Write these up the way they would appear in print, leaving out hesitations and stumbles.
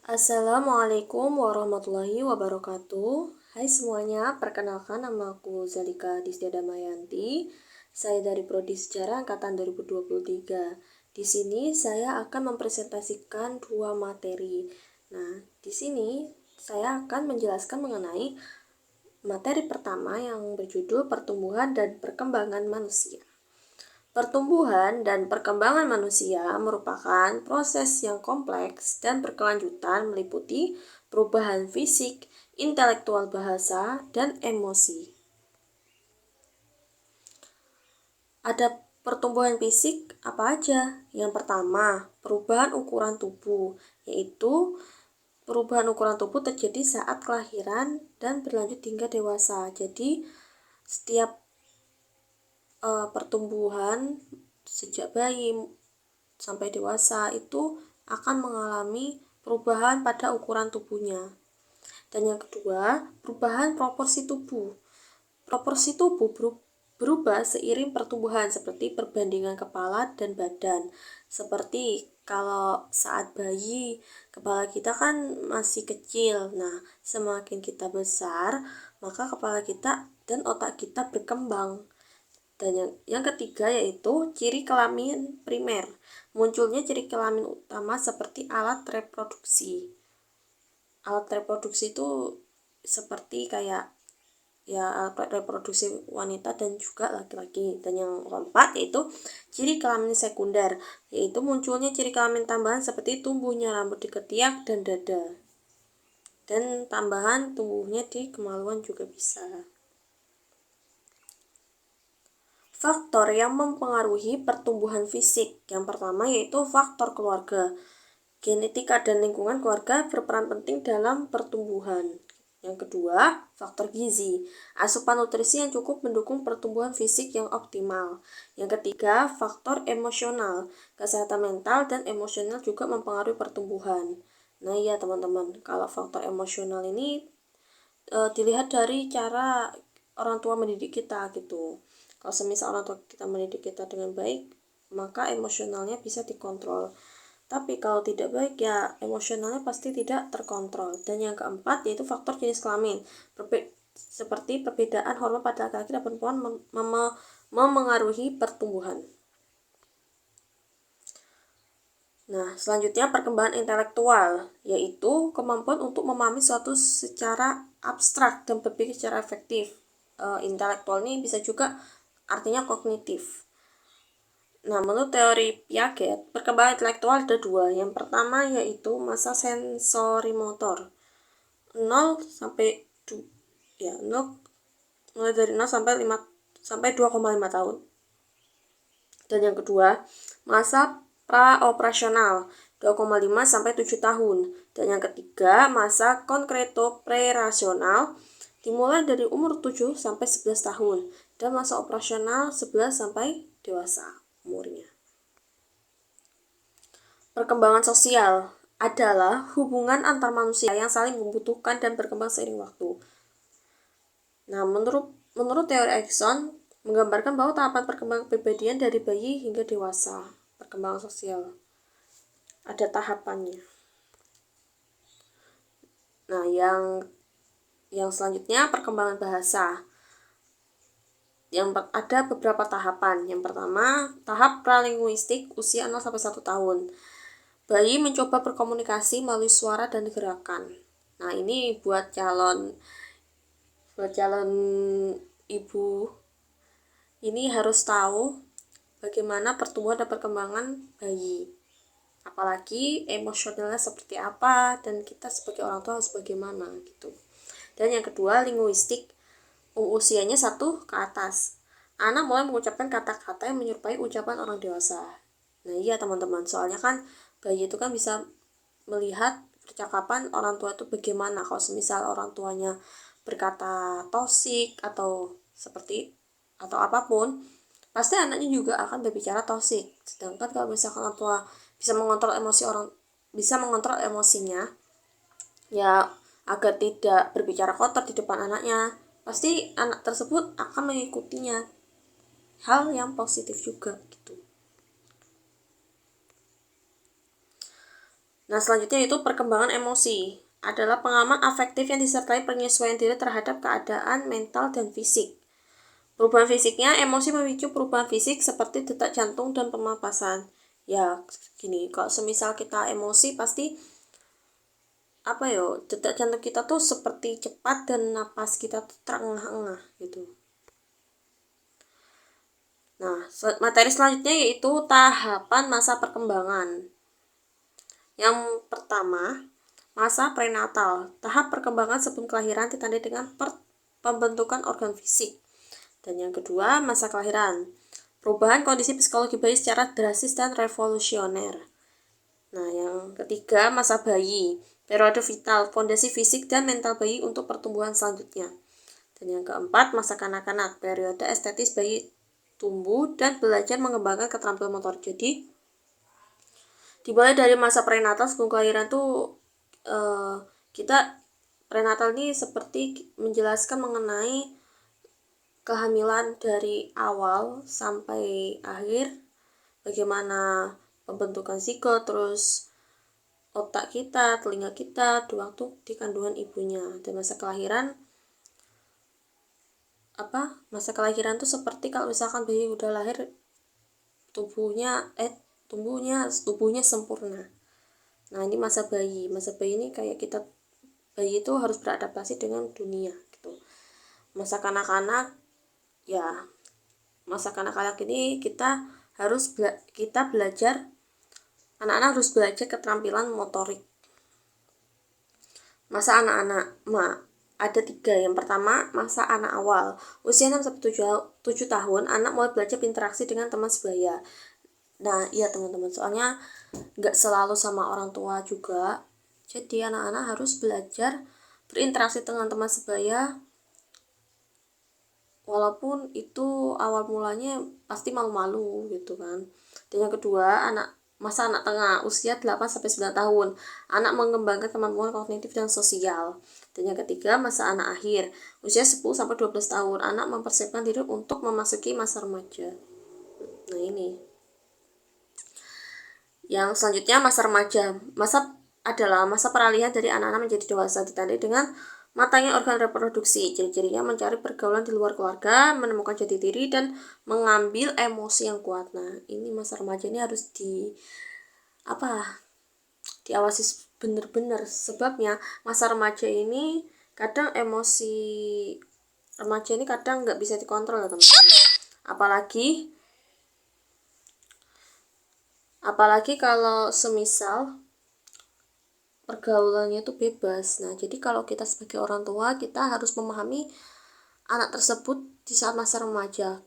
Assalamualaikum warahmatullahi wabarakatuh. Hai semuanya, perkenalkan nama aku Zalika Distia Damayanti. Saya dari Prodi Sejarah Angkatan 2023. Di sini saya akan mempresentasikan dua materi. Nah, di sini saya akan menjelaskan mengenai materi pertama yang berjudul Pertumbuhan dan Perkembangan Manusia. Pertumbuhan dan perkembangan manusia merupakan proses yang kompleks dan berkelanjutan meliputi perubahan fisik, intelektual bahasa, dan emosi. Ada pertumbuhan fisik apa aja? Yang pertama, perubahan ukuran tubuh, yaitu perubahan ukuran tubuh terjadi saat kelahiran dan berlanjut hingga dewasa. Jadi, setiap pertumbuhan sejak bayi sampai dewasa itu akan mengalami perubahan pada ukuran tubuhnya. Dan yang kedua, perubahan proporsi tubuh. Proporsi tubuh berubah seiring pertumbuhan seperti perbandingan kepala dan badan. Seperti kalau saat bayi, kepala kita kan masih kecil. Nah, semakin kita besar, maka kepala kita dan otak kita berkembang. Dan yang ketiga yaitu ciri kelamin primer. Munculnya ciri kelamin utama seperti alat reproduksi. Alat reproduksi itu seperti kayak alat reproduksi wanita dan juga laki-laki. Dan yang keempat yaitu ciri kelamin sekunder, yaitu munculnya ciri kelamin tambahan seperti tumbuhnya rambut di ketiak dan dada. Dan tambahan tumbuhnya di kemaluan juga bisa. Faktor yang mempengaruhi pertumbuhan fisik. Yang pertama yaitu faktor keluarga. Genetika dan lingkungan keluarga berperan penting dalam pertumbuhan. Yang kedua, faktor gizi. Asupan nutrisi yang cukup mendukung pertumbuhan fisik yang optimal. Yang ketiga, faktor emosional. Kesehatan mental dan emosional juga mempengaruhi pertumbuhan. Nah iya teman-teman, kalau faktor emosional ini dilihat dari cara orang tua mendidik kita gitu. Kalau semisal orang tua kita mendidik kita dengan baik, maka emosionalnya bisa dikontrol. Tapi kalau tidak baik ya emosionalnya pasti tidak terkontrol. Dan yang keempat yaitu faktor jenis kelamin. Seperti perbedaan hormon pada laki-laki dan perempuan memengaruhi pertumbuhan. Nah, selanjutnya perkembangan intelektual, yaitu kemampuan untuk memahami suatu secara abstrak dan berpikir secara efektif. Intelektual ini bisa juga artinya kognitif. Nah, menurut teori Piaget, perkembangan intelektual ada dua. Yang pertama yaitu masa sensorimotor. 0 sampai 0 mulai dari 0 sampai 2,5 tahun. Dan yang kedua, masa praoperasional 2,5 sampai 7 tahun. Dan yang ketiga, masa konkreto prerasional dimulai dari umur 7 sampai 11 tahun dan masa operasional 11 sampai dewasa umurnya. Perkembangan sosial adalah hubungan antar manusia yang saling membutuhkan dan berkembang seiring waktu. Nah, menurut teori Erikson menggambarkan bahwa tahapan perkembangan kepribadian dari bayi hingga dewasa. Perkembangan sosial ada tahapannya. Nah, yang selanjutnya perkembangan bahasa. Yang ada beberapa tahapan. Yang pertama, tahap pralinguistik usia 0 sampai 1 tahun. Bayi mencoba berkomunikasi melalui suara dan gerakan. Nah, ini buat calon ibu ini harus tahu bagaimana pertumbuhan dan perkembangan bayi. Apalagi emosionalnya seperti apa dan kita sebagai orang tua harus bagaimana gitu. Dan yang kedua, linguistik usianya 1 ke atas. Anak mulai mengucapkan kata-kata yang menyerupai ucapan orang dewasa. Nah iya teman-teman, soalnya kan bayi itu kan bisa melihat percakapan orang tua itu bagaimana. Kalau semisal orang tuanya berkata toksik atau seperti atau apapun, pasti anaknya juga akan berbicara toksik. Sedangkan kalau misalkan orang tua bisa mengontrol emosinya, ya agar tidak berbicara kotor di depan anaknya, pasti anak tersebut akan mengikutinya hal yang positif juga gitu. Nah, selanjutnya itu perkembangan emosi adalah pengalaman afektif yang disertai penyesuaian diri terhadap keadaan mental dan fisik. Perubahan fisiknya, emosi memicu perubahan fisik seperti detak jantung dan pernapasan. Ya, gini, kalau semisal kita emosi pasti detak jantung kita tuh seperti cepat dan napas kita tuh terengah-engah gitu. Nah, materi selanjutnya yaitu tahapan masa perkembangan. Yang pertama, masa prenatal. Tahap perkembangan sebelum kelahiran ditandai dengan pembentukan organ fisik. Dan yang kedua, masa kelahiran. Perubahan kondisi psikologi bayi secara drastis dan revolusioner. Nah, yang ketiga, masa bayi. Periode vital, fondasi fisik dan mental bayi untuk pertumbuhan selanjutnya. Dan yang keempat, masa kanak-kanak. Periode estetis bayi tumbuh dan belajar mengembangkan keterampilan motor. Jadi, dimulai dari masa prenatal sebelum kelahiran tuh kita prenatal ini seperti menjelaskan mengenai kehamilan dari awal sampai akhir, bagaimana pembentukan zigot, terus otak kita, telinga kita di waktu di kandungan ibunya. Dan masa kelahiran tuh seperti kalau misalkan bayi udah lahir tubuhnya sempurna. Nah, ini masa bayi. Masa bayi ini kayak bayi itu harus beradaptasi dengan dunia gitu. Masa kanak-kanak ini anak-anak harus belajar keterampilan motorik. Masa anak-anak ada 3. Yang pertama, masa anak awal. Usia 6-7 tahun, anak mulai belajar berinteraksi dengan teman sebaya. Nah, iya teman-teman, soalnya nggak selalu sama orang tua juga. Jadi anak-anak harus belajar berinteraksi dengan teman sebaya, walaupun itu awal mulanya pasti malu-malu gitu kan. Dan yang kedua, masa anak tengah, usia 8-9 tahun, anak mengembangkan kemampuan kognitif dan sosial. Dan yang ketiga, masa anak akhir, usia 10-12 tahun, anak mempersiapkan diri untuk memasuki masa remaja. Nah, ini. Yang selanjutnya, masa remaja. Adalah masa peralihan dari anak-anak menjadi dewasa, ditandai dengan matangnya organ reproduksi. Ciri-cirinya mencari pergaulan di luar keluarga, menemukan jati diri, dan mengambil emosi yang kuat. Nah, ini masa remaja ini harus diawasi benar-benar. Sebabnya masa remaja ini kadang emosi remaja ini kadang nggak bisa dikontrol ya teman-teman. Apalagi kalau semisal pergaulannya itu bebas. Nah, jadi kalau kita sebagai orang tua, kita harus memahami anak tersebut di saat masa remaja.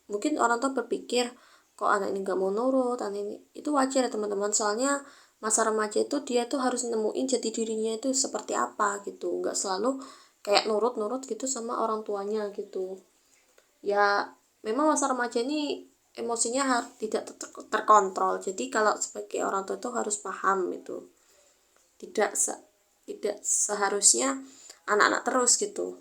Mungkin orang tua berpikir, kok anak ini gak mau nurut, anak ini. Itu wajar ya teman-teman, soalnya masa remaja itu dia tuh harus nemuin jati dirinya itu seperti apa gitu. Gak selalu kayak nurut-nurut gitu sama orang tuanya gitu. Ya, memang masa remaja ini emosinya tidak terkontrol. Jadi kalau sebagai orang tua itu harus paham itu. Tidak seharusnya anak-anak terus gitu.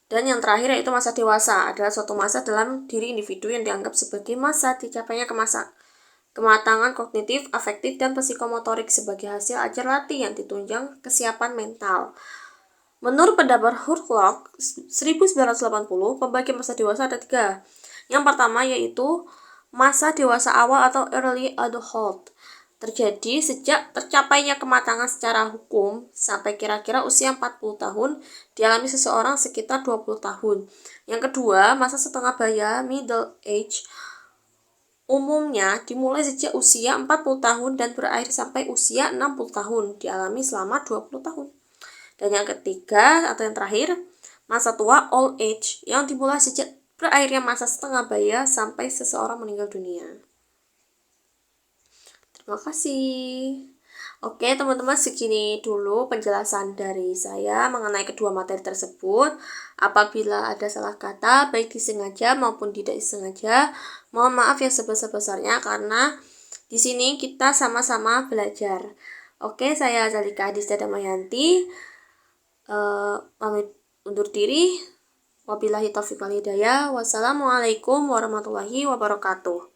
Dan yang terakhir yaitu masa dewasa, adalah suatu masa dalam diri individu yang dianggap sebagai masa dicapainya kematangan kognitif, afektif, dan psikomotorik sebagai hasil ajar latih yang ditunjang kesiapan mental. Menurut pendapat Hurlock 1980, pembagian masa dewasa ada 3. Yang pertama yaitu masa dewasa awal atau early adulthood. Terjadi sejak tercapainya kematangan secara hukum sampai kira-kira usia 40 tahun, dialami seseorang sekitar 20 tahun. Yang kedua, masa setengah baya, middle age, umumnya dimulai sejak usia 40 tahun dan berakhir sampai usia 60 tahun, dialami selama 20 tahun. Dan yang ketiga atau yang terakhir, masa tua old age, yang dimulai sejak berakhirnya masa setengah baya sampai seseorang meninggal dunia. Terima kasih. Oke teman-teman, segini dulu penjelasan dari saya mengenai kedua materi tersebut. Apabila ada salah kata, baik disengaja maupun tidak disengaja, mohon maaf yang sebesar-besarnya karena di sini kita sama-sama belajar. Oke, saya Zalika Adista Damayanti, pamit undur diri. Wabillahi taufiq wal hidayah. Wassalamualaikum warahmatullahi wabarakatuh.